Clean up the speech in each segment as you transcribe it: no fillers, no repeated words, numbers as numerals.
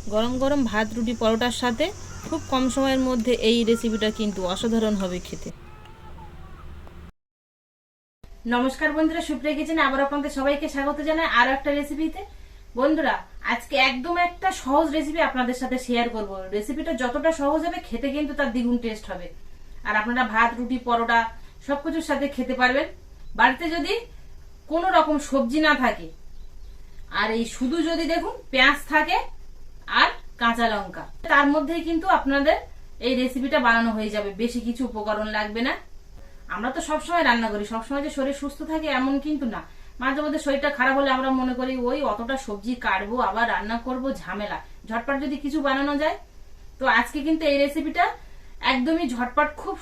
গরম গরম ভাত রুটি পরোটার সাথে খুব কম সময়ের মধ্যে এই রেসিপিটা কিন্তু অসাধারণ হবে খেতে। নমস্কার বন্ধুরা, সুপ্রিয়া কিচেনে আবার আপনাদের সবাইকে স্বাগত জানাই আরো একটা রেসিপিতে। বন্ধুরা, আজকে একদম একটা সহজ রেসিপি আপনাদের সাথে শেয়ার করব। রেসিপিটা যতটা সহজ হবে খেতে কিন্তু তার দ্বিগুণ টেস্ট হবে। আর আপনারা ভাত রুটি পরোটা সবকিছুর সাথে খেতে পারবেন। বাড়িতে যদি কোনো রকম সবজি না থাকে আর এই শুধু যদি দেখুন পেঁয়াজ থাকে আর কাঁচা লঙ্কা, তার মধ্যেই কিন্তু আপনাদের এই রেসিপিটা বানানো হয়ে যাবে। বেশি কিছু উপকরণ লাগবে না। আমরা তো সবসময় রান্না করি, সবসময় যে শরীর সুস্থ থাকে এমন কিন্তু না। মাঝে মধ্যে শরীরটা খারাপ হলে আমরা মনে করি ওই অতটা সবজি কাটবো আবার রান্না করব, ঝামেলা। ঝটপট যদি কিছু বানানো যায়, তো আজকে কিন্তু এই রেসিপিটা একদমই ঝটপট খুব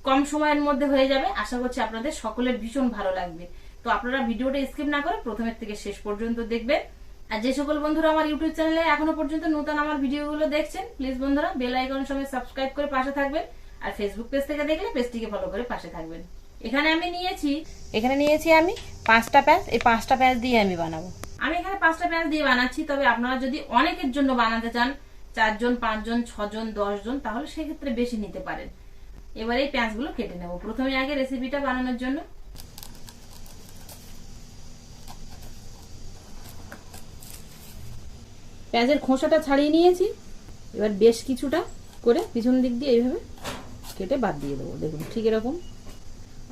কম সময়ের মধ্যে হয়ে যাবে। আশা করছি আপনাদের সকলের ভীষণ ভালো লাগবে। তো আপনারা ভিডিওটা স্কিপ না করে প্রথমের থেকে শেষ পর্যন্ত দেখবেন। আর যে সকল বন্ধুরা আমার ইউটিউব চ্যানেলে এখনো পর্যন্ত নতুন আমার ভিডিওগুলো দেখছেন, প্লিজ বন্ধুরা বেল আইকন সঙ্গে সাবস্ক্রাইব করে পাশে থাকবেন। আর ফেসবুক পেজ থেকে দেখলে পেজটিকে ফলো করে পাশে থাকবেন। এখানে নিয়েছি আমি 5টা পেঁয়াজ। এই 5টা পেঁয়াজ দিয়ে আমি বানাবো। আমি এখানে 5টা পেঁয়াজ দিয়ে বানাচ্ছি। তবে আপনারা যদি অনেকের জন্য বানাতে চান, 4 জন 5 জন 6 জন 10 জন, তাহলে সেক্ষেত্রে বেশি নিতে পারেন। এবার এই পেঁয়াজগুলো কেটে নেব প্রথমে আগে রেসিপিটা বানানোর জন্য। পেঁয়াজের খোসাটা ছাড়িয়ে নিয়েছি। এবার বেশ কিছুটা করে পিছন দিক দিয়ে এইভাবে কেটে বাদ দিয়ে দেবো। দেখুন ঠিক এরকম।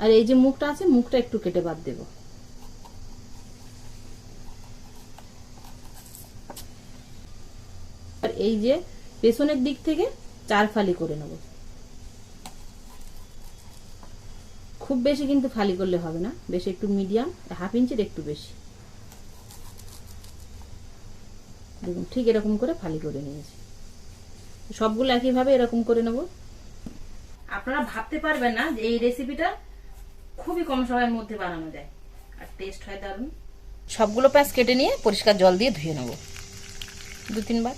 আর এই যে মুখটা আছে, মুখটা একটু কেটে বাদ দেব। আর এই যে পেছনের দিক থেকে 4 ফালি করে নেব। খুব বেশি কিন্তু ফালি করলে হবে না, বেশি একটু মিডিয়াম, 1/2 ইঞ্চির একটু বেশি। দেখুন ঠিক এরকম করে ফালি করে নিয়েছি। সবগুলো একইভাবে এরকম করে নেব। আপনারা ভাবতে পারবেন না যে এই রেসিপিটা খুবই কম সময়ের মধ্যে বানানো যায় আর টেস্ট হয় দারুণ। সবগুলো পেঁয়াজ কেটে নিয়ে পরিষ্কার জল দিয়ে ধুয়ে নেব 2-3 বার।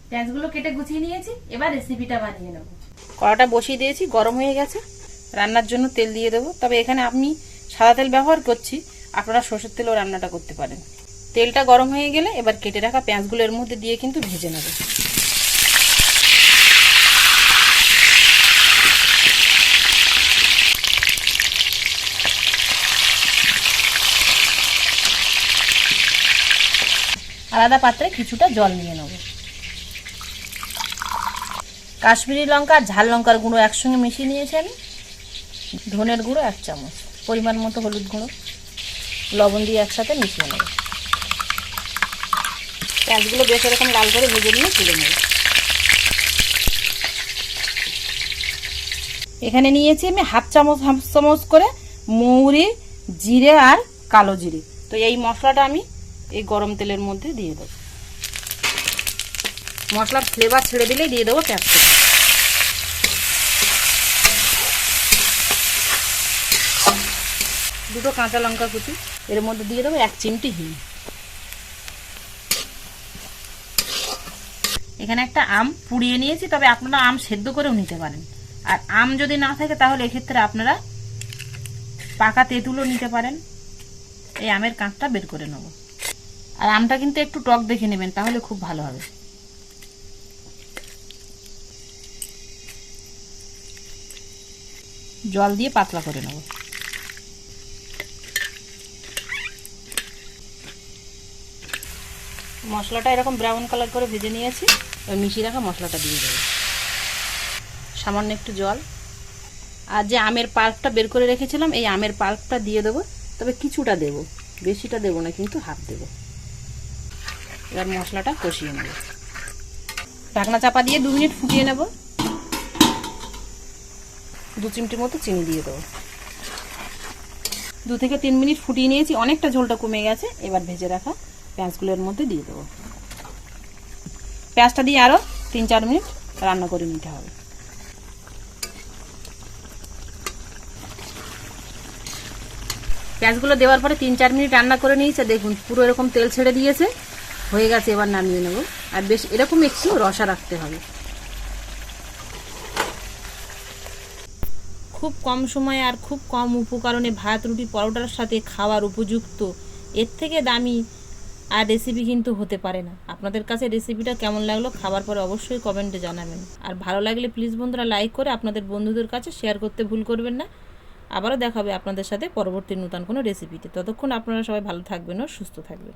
পেঁয়াজগুলো কেটে গুছিয়ে নিয়েছি। এবার রেসিপিটা বানিয়ে নেব। কড়াটা বসিয়ে দিয়েছি, গরম হয়ে গেছে। রান্নার জন্য তেল দিয়ে দেবো। তবে এখানে আমি সাদা তেল ব্যবহার করছি, আপনারা সরষের তেলও রান্নাটা করতে পারেন। তেলটা গরম হয়ে গেলে এবার কেটে রাখা পেঁয়াজগুলো এর মধ্যে দিয়ে কিন্তু ভেজে নেব। আলাদা পাত্রে কিছুটা জল নিয়ে নেব। কাশ্মীরি লঙ্কা আর ঝাল লঙ্কার গুঁড়ো একসঙ্গে মিশিয়ে নিয়েছি আমি। ধনের গুঁড়ো 1 চামচ, পরিমাণ মতো হলুদ গুঁড়ো, লবণ দিয়ে একসাথে মিশিয়ে নেব। পেঁয়াজগুলো বেশ এরকম লাল করে ভেজে নিয়ে তুলে নেব। এখানে নিয়েছি আমি হাফ চামচ করে মৌরি, জিরে আর কালো জিরে। তো এই মশলাটা আমি এই গরম তেলের মধ্যে দিয়ে দেবো। মশলার ফ্লেভার ছেড়ে দিলেই দিয়ে দেবো পেঁয়াজটা। দুটো কাঁচা লঙ্কা কুচি এর মধ্যে দিয়ে দেবো, 1 চিমটি হিং। এখানে একটা আম পুড়িয়ে নিয়েছি, তবে আপনারা আম সেদ্ধ করেও নিতে পারেন। আর আম যদি না থাকে তাহলে এক্ষেত্রে আপনারা পাকা তেঁতুলও নিতে পারেন। এই আমের কাঁচটা বের করে নেব। আর আমটা কিন্তু একটু টক দেখে নেবেন, তাহলে খুব ভালো হবে। জল দিয়ে পাতলা করে নেব। মশলাটা এরকম ব্রাউন কালার করে ভেজে নিয়েছি। এবার মিশিয়ে রাখা মশলাটা দিয়ে দেবো। সামান্য একটু জল আর যে আমের পাল্পটা বের করে রেখেছিলাম, এই আমের পাল্পটা দিয়ে দেবো। তবে কিছুটা দেব, বেশিটা দেবো না, কিন্তু হাফ দেব। এবার মশলাটা কষিয়ে নেব। ঢাকনা চাপা দিয়ে 2 মিনিট ফুটিয়ে নেব। 2 চিমটি মতো চিনি দিয়ে দেবো। 2 থেকে 3 মিনিট ফুটিয়ে নিয়েছি, অনেকটা ঝোলটা কমে গেছে। এবার ভেজে রাখা পেঁয়াজগুলোর মধ্যে দিয়ে দেবো। পেঁয়াজটা দিয়ে আরও 3-4 মিনিট রান্না করে নিতে হবে। পেঁয়াজগুলো দেওয়ার পরে 3-4 মিনিট রান্না করে নিয়েছে। দেখুন পুরো এরকম তেল ছেড়ে দিয়েছে, হয়ে গেছে। এবার নামিয়ে নেব। আর বেশ এরকম একটু রসা রাখতে হবে। খুব কম সময়ে আর খুব কম উপকরণে ভাত রুটি পরোটার সাথে খাওয়ার উপযুক্ত এর থেকে দামি আর রেসিপি কিন্তু হতে পারে না। আপনাদের কাছে রেসিপিটা কেমন লাগলো খাবার পরে অবশ্যই কমেন্টে জানাবেন। আর ভালো লাগলে প্লিজ বন্ধুরা লাইক করে আপনাদের বন্ধুদের কাছে শেয়ার করতে ভুল করবেন না। আবারও দেখাবে আপনাদের সাথে পরবর্তী নতুন কোনো রেসিপিতে। ততক্ষণ আপনারা সবাই ভালো থাকবেন ও সুস্থ থাকবেন।